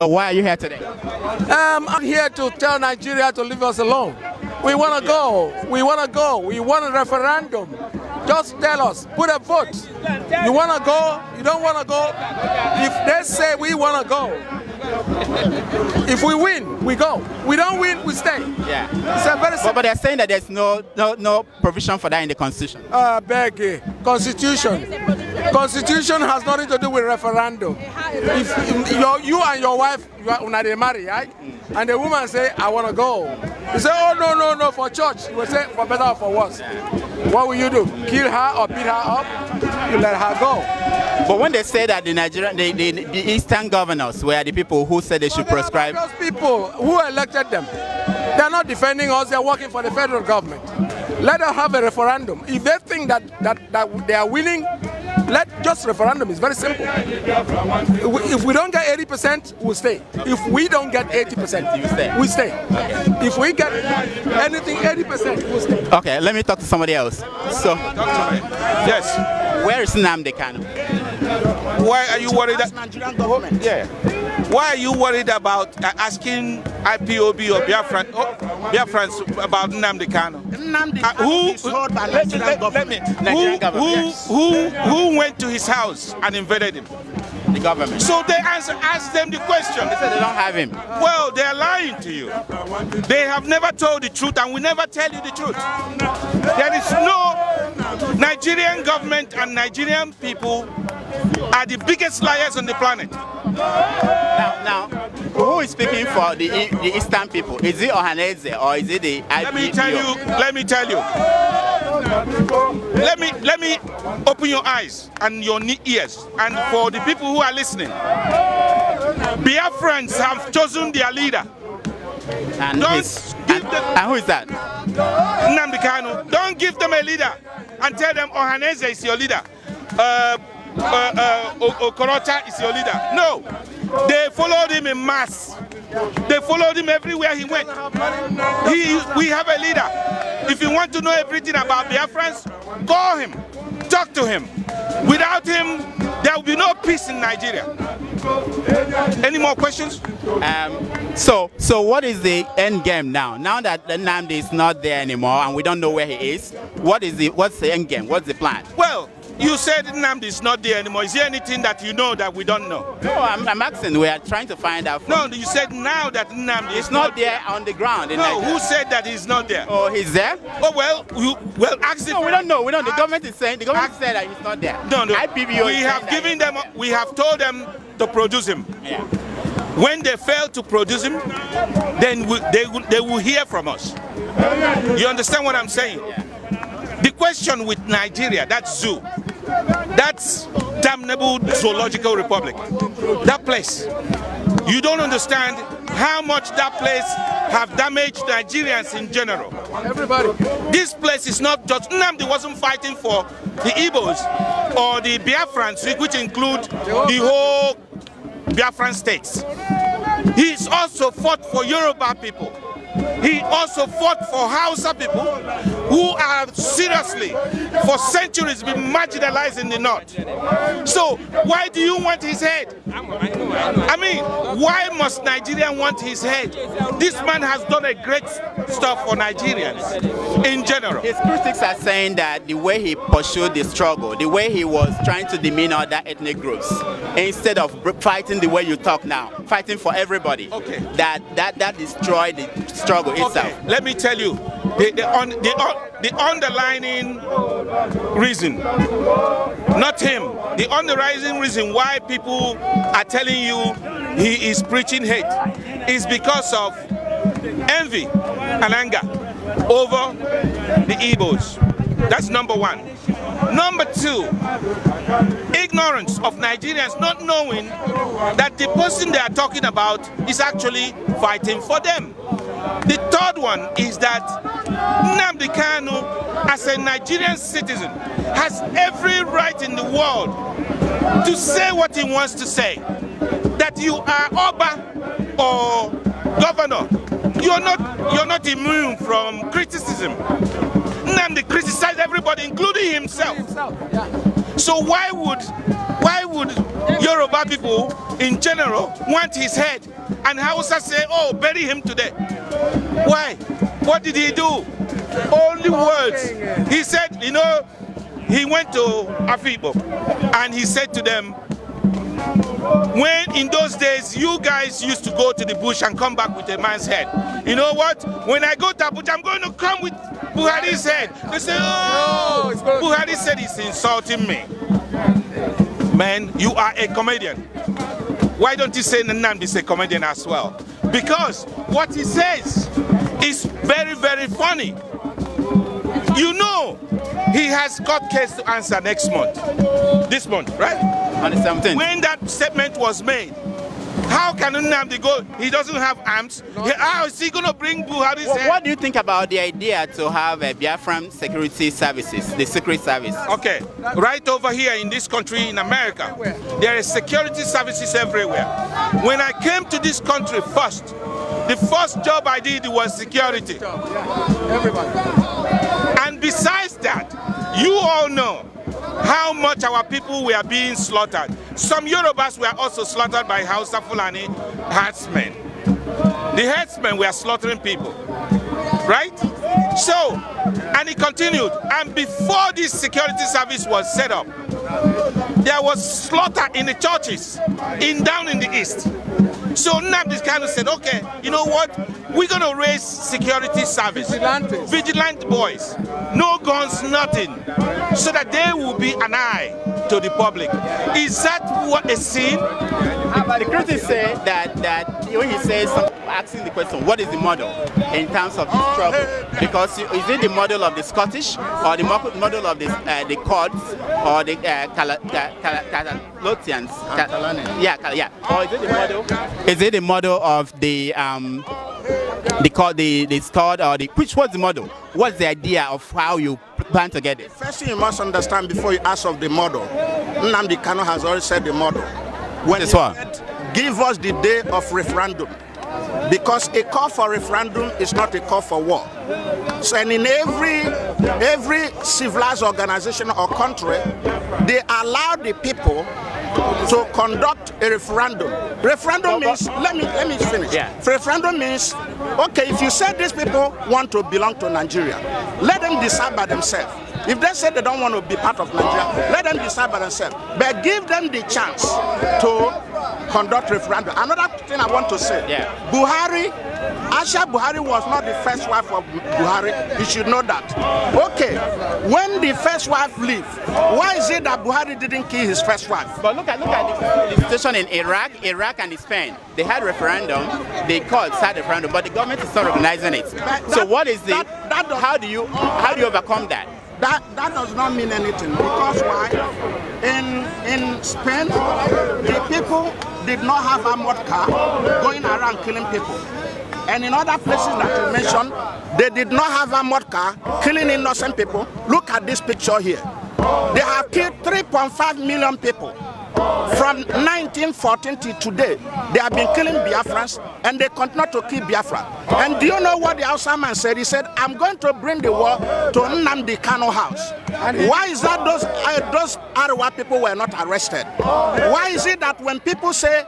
Why are you here today? I'm here to tell Nigeria to leave us alone. We want to go. We want to go. We want a referendum. Just tell us. Put a vote. You want to go? You don't want to go? If they say we want to go, if we win, we go. We don't win, we stay. Yeah. It's a very simple. But they're saying that there's no provision for that in the Constitution. Beg you. Constitution. Constitution has nothing to do with referendum. If you and your wife, when they marry, right? And the woman say, I want to go. You say, oh, no, for church. You will say, for better or for worse. What will you do? Kill her or beat her up? You let her go. But when they say that the Eastern governors were the people who said they should prescribe. Those people who elected them, they're not defending us, they're working for the federal government. Let them have a referendum. If they think that they are winning, let just referendum. It's very simple. If we don't get 80%, we'll stay. If we don't get 80%, we stay. Okay. If we get anything 80%, we'll stay. Okay, let me talk to somebody else. So, yes. Where is Nnamdi Kanu? Why are you worried? Nigerian government. Yeah. Why are you worried about asking IPOB or Biafrans about Nnamdi Kanu? Nnamdi Kanu is held by Nigerian government. Who went to his house and invaded him? The government. So they asked them the question. They said they don't have him. Well, they are lying to you. They have never told the truth, and we never tell you the truth. There is no Nigerian government, and Nigerian people are the biggest liars on the planet. Now, who is speaking for the Eastern people? Is it Ohaneze or is it the IPOB? Let me tell you. Let me open your eyes and your ears, and for the people who are listening, Biafrans have chosen their leader. And who is that? Nnamdi Kanu. Don't give them a leader and tell them Ohaneze is your leader. Okorota is your leader. No, they followed him in mass. They followed him everywhere he went. We have a leader. If you want to know everything about Biafrans, call him, talk to him. Without him, there will be no peace in Nigeria. Any more questions? So what is the end game now? Now that Nnamdi is not there anymore and we don't know where he is, what's the end game? What's the plan? Well, you said Nnamdi is not there anymore. Is there anything that you know that we don't know? No, I'm asking. We are trying to find out. No, you said now that Nnamdi is not there on the ground. No, who said that he's not there? Oh, he's there? Oh, well, ask him. No, we don't know. The government is saying, said that he's not there. No. IPBO we have told them to produce him. Yeah. When they fail to produce him, then they will hear from us. You understand what I'm saying? Yeah. The question with Nigeria, that's zoo. That's damnable zoological republic. That place. You don't understand how much that place have damaged Nigerians in general. Everybody. This place is not just Nnamdi wasn't fighting for the Igbos or the Biafrans, which include the whole Biafran states. He's also fought for Yoruba people. He also fought for Hausa people who are seriously, for centuries, been marginalized in the north. So why do you want his head? I mean, why must Nigeria want his head? This man has done a great stuff for Nigerians in general. His critics are saying that the way he pursued the struggle, the way he was trying to demean other ethnic groups, instead of fighting the way you talk now, fighting for everybody, okay, that destroyed the struggle itself. Okay, let me tell you, the underlying reason, not him, the underlying reason why people are telling you he is preaching hate is because of envy and anger over the Igbos. That's number one. Number two, ignorance of Nigerians not knowing that the person they are talking about is actually fighting for them. The third one is that Nnamdi Kanu, as a Nigerian citizen, has every right in the world to say what he wants to say. That you are Oba or governor, you're not immune from criticism. Nnamdi criticized everybody, including himself. So why would Why would Yoruba people in general want his head? And Hausa say, oh, bury him today. Why? What did he do? Only words. He said, you know, he went to Afibo and he said to them, when in those days you guys used to go to the bush and come back with a man's head. You know what? When I go to Abuja, I'm going to come with Buhari's head. They say, oh, Buhari said he's insulting me. Man, you are a comedian. Why don't you say Nnamdi is a comedian as well? Because what he says is very, very funny. You know, he has court case to answer next month. This month, right? On the 17th. When that statement was made, how can Nnamdi go? He doesn't have arms. How is he going to bring Buhari's head? What do you think about the idea to have a Biafran security services, the secret service? Okay, right over here in this country, in America, there are security services everywhere. When I came to this country first, the first job I did was security. And besides that, you all know how much our people were being slaughtered. Some Yorubas were also slaughtered by Hausa Fulani herdsmen. The herdsmen were slaughtering people, right? So, and it continued. And before this security service was set up, there was slaughter in the churches down in the east. So Nnamdi kind of said, okay, you know what? We're going to raise security service. Vigilant boys. No guns, nothing. So that they will be an eye to the public. Is that what a sin? The critics say that when he says, asking the question, what is the model in terms of the struggle? Because is it the model of the Scottish or the model of the Kurds or the Catalonians? Yeah. Or is it the model? Is it the model of the Scot or the which was the model? What's the idea of how you plan to get it? First thing you must understand before you ask of the model, Nnamdi Kanu has already said the model. When he said, give us the day of referendum, because a call for referendum is not a call for war. So, and in every civilized organization or country, they allow the people to conduct a referendum. Referendum means, let me finish. Yeah. Referendum means, okay, if you say these people want to belong to Nigeria, let them decide by themselves. If they say they don't want to be part of Nigeria, let them decide by themselves. But give them the chance to conduct referendum. Another thing I want to say, Buhari, Asha Buhari was not the first wife of Buhari. You should know that. Okay, when the first wife leave, why is it that Buhari didn't kill his first wife? But look at the situation in Iraq and Spain. They had referendum. The courts had referendum, but the government is not organizing it. So what is the? How do you overcome that? That does not mean anything, because why? In Spain, the people did not have armored car going around killing people. And in other places that you mentioned, they did not have armored car killing innocent people. Look at this picture here. They have killed 3.5 million people. From 1914 to today, they have been killing Biafrans, and they continue to kill Biafra. And do you know what the Hausa man said? He said, I'm going to bring the war to Nnamdi Kanu house. Why is that those Arawa people were not arrested? Why is it that when people say,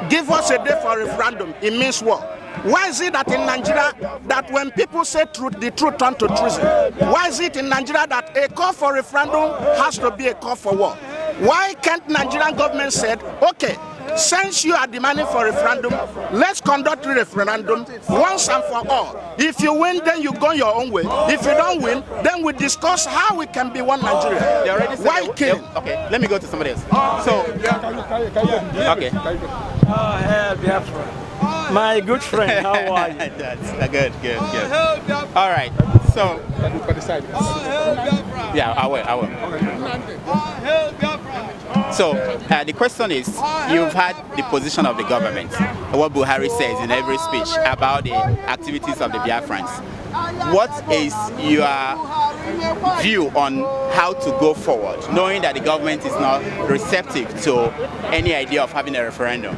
give us a day for referendum, it means war? Why is it that in Nigeria, that when people say truth, the truth turns to treason? Why is it in Nigeria that a call for referendum has to be a call for war? Why can't Nigerian government said, okay, since you are demanding for referendum, let's conduct a referendum once and for all. If you win, then you go your own way. If you don't win, then we discuss how we can be one Nigeria. Why killing? Okay, let me go to somebody else. So, okay. My good friend, how are you? Good. All right. So, yeah, I will. So, the question is, you've had the position of the government, what Buhari says in every speech about the activities of the Biafrans. What is your view on how to go forward, knowing that the government is not receptive to any idea of having a referendum?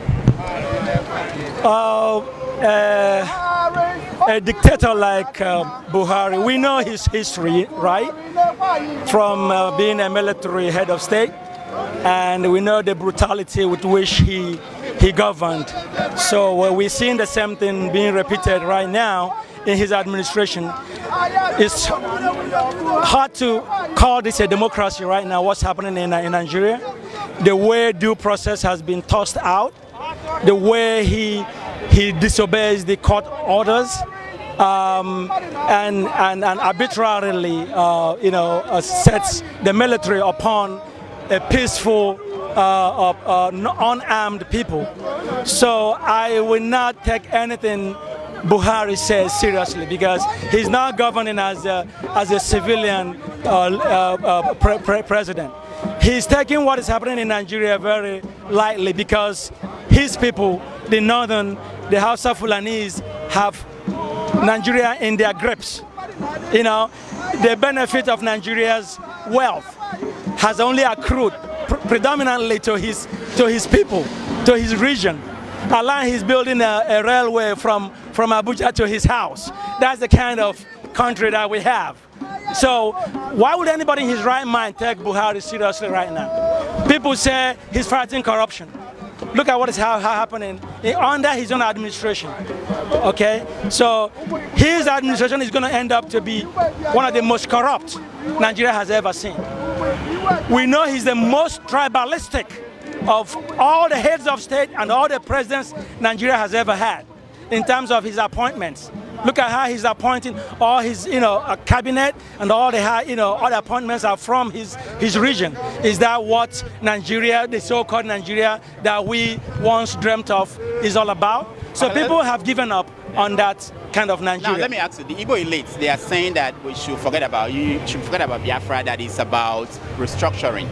A dictator like Buhari, we know his history, right? From being a military head of state and we know the brutality with which he governed. So we're seeing the same thing being repeated right now in his administration. It's hard to call this a democracy right now, what's happening in Nigeria. The way due process has been tossed out, the way he disobeys the court orders, and arbitrarily, sets the military upon a peaceful, unarmed people. So I will not take anything Buhari says seriously, because he's not governing as a civilian president. He's taking what is happening in Nigeria very lightly, because his people, the Hausa Fulanis, have Nigeria in their grips. The benefit of Nigeria's wealth has only accrued predominantly to his people, to his region. Allah is building a railway from Abuja to his house. That's the kind of country that we have. So why would anybody in his right mind take Buhari seriously right now? People say he's fighting corruption. Look at what is happening under his own administration. Okay, so his administration is going to end up to be one of the most corrupt Nigeria has ever seen. We know he's the most tribalistic of all the heads of state and all the presidents Nigeria has ever had in terms of his appointments. Look at how he's appointing all his, cabinet, and all the, all the appointments are from his region. Is that what Nigeria, the so-called Nigeria that we once dreamt of, is all about? So people have given up on that kind of Nigeria. Now let me ask you, the Igbo elites, they are saying that you should forget about Biafra, that it's about restructuring.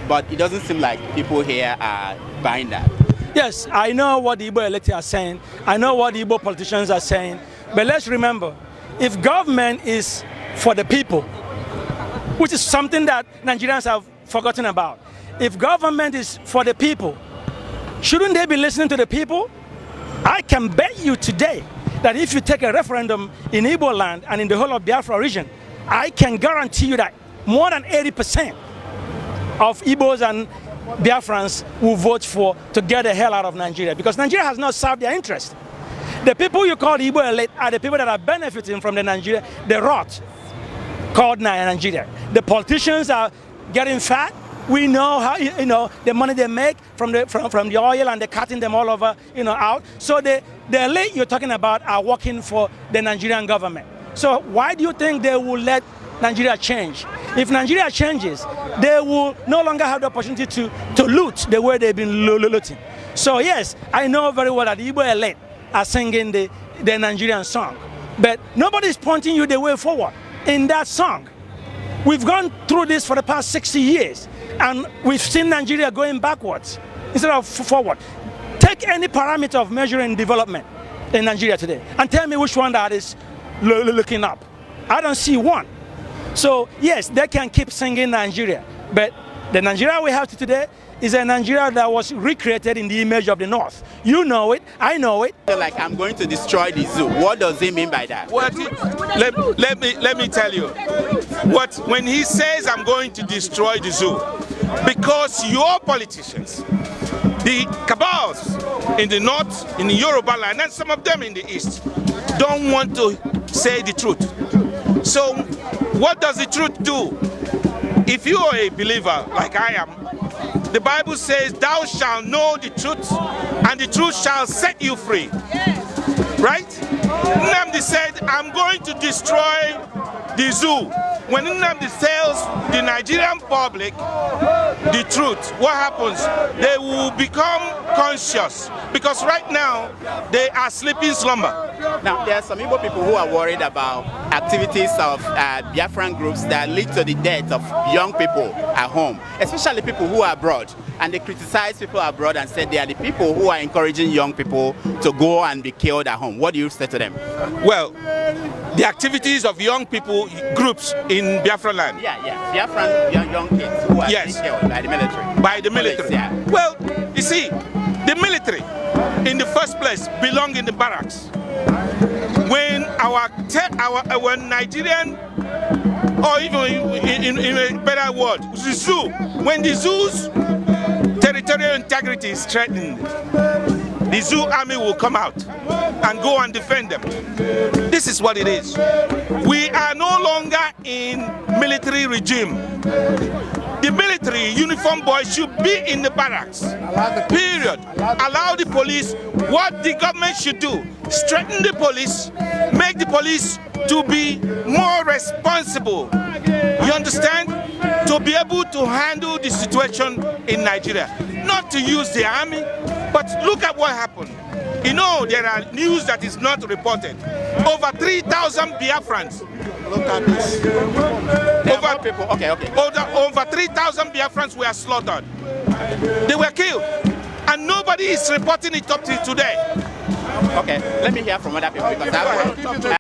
But it doesn't seem like people here are buying that. Yes, I know what the Igbo elites are saying. I know what the Igbo politicians are saying. But let's remember, if government is for the people, which is something that Nigerians have forgotten about, if government is for the people, shouldn't they be listening to the people? I can bet you today that if you take a referendum in Igbo land and in the whole of Biafra region, I can guarantee you that more than 80% of Igbos and Biafrans will vote to get the hell out of Nigeria, because Nigeria has not served their interest. The people you call Igbo elite are the people that are benefiting from the rot called Nigeria. The politicians are getting fat. We know how the money they make from the oil, and they're cutting them all over out. So the elite you're talking about are working for the Nigerian government. So why do you think they will let Nigeria change? If Nigeria changes, they will no longer have the opportunity to loot the way they've been looting. So yes, I know very well that the Igbo elite are singing the Nigerian song, but nobody's pointing you the way forward in that song. We've gone through this for the past 60 years, and we've seen Nigeria going backwards instead of forward. Take any parameter of measuring development in Nigeria today and tell me which one that is looking up. I don't see one. So yes, they can keep singing Nigeria, but the Nigeria we have today is a Nigeria that was recreated in the image of the North. You know it, I know it. Like, I'm going to destroy the zoo. What does he mean by that? Let me tell you. When he says I'm going to destroy the zoo, because your politicians, the cabals in the North, in the Yoruba land, and some of them in the East, don't want to say the truth. So what does the truth do? If you are a believer like I am, the Bible says, thou shalt know the truth, and the truth shall set you free. Right? Nnamdi said, I'm going to destroy the zoo. When Nnamdi tells the Nigerian public the truth, what happens? They will become conscious, because right now they are sleeping slumber. Now, there are some Igbo people who are worried about activities of Biafran groups that lead to the death of young people at home, especially people who are abroad. And they criticize people abroad and say they are the people who are encouraging young people to go and be killed at home. What do you say to them? Well, the activities of young people groups in Biafra land. Yeah. Biafran young kids who are being killed by the military. By the military. Police, yeah. Well, you see, the military, in the first place, belong in the barracks. When our Nigerian, or even in a better word, the zoo, when the zoo's territorial integrity is threatened, the zoo army will come out and go and defend them. This is what it is. We are no longer in military regime. The military uniform boys should be in the barracks. Period. Allow the police. What the government should do, strengthen the police, make the police to be more responsible. You understand? To be able to handle the situation in Nigeria. Not to use the army, but look at what happened. You know, there are news that is not reported. Over 3,000 Biafrans. Look at this. Over people. Okay. Over 3,000 Biafrans were slaughtered. They were killed. And nobody is reporting it up till today. Okay, let me hear from other people because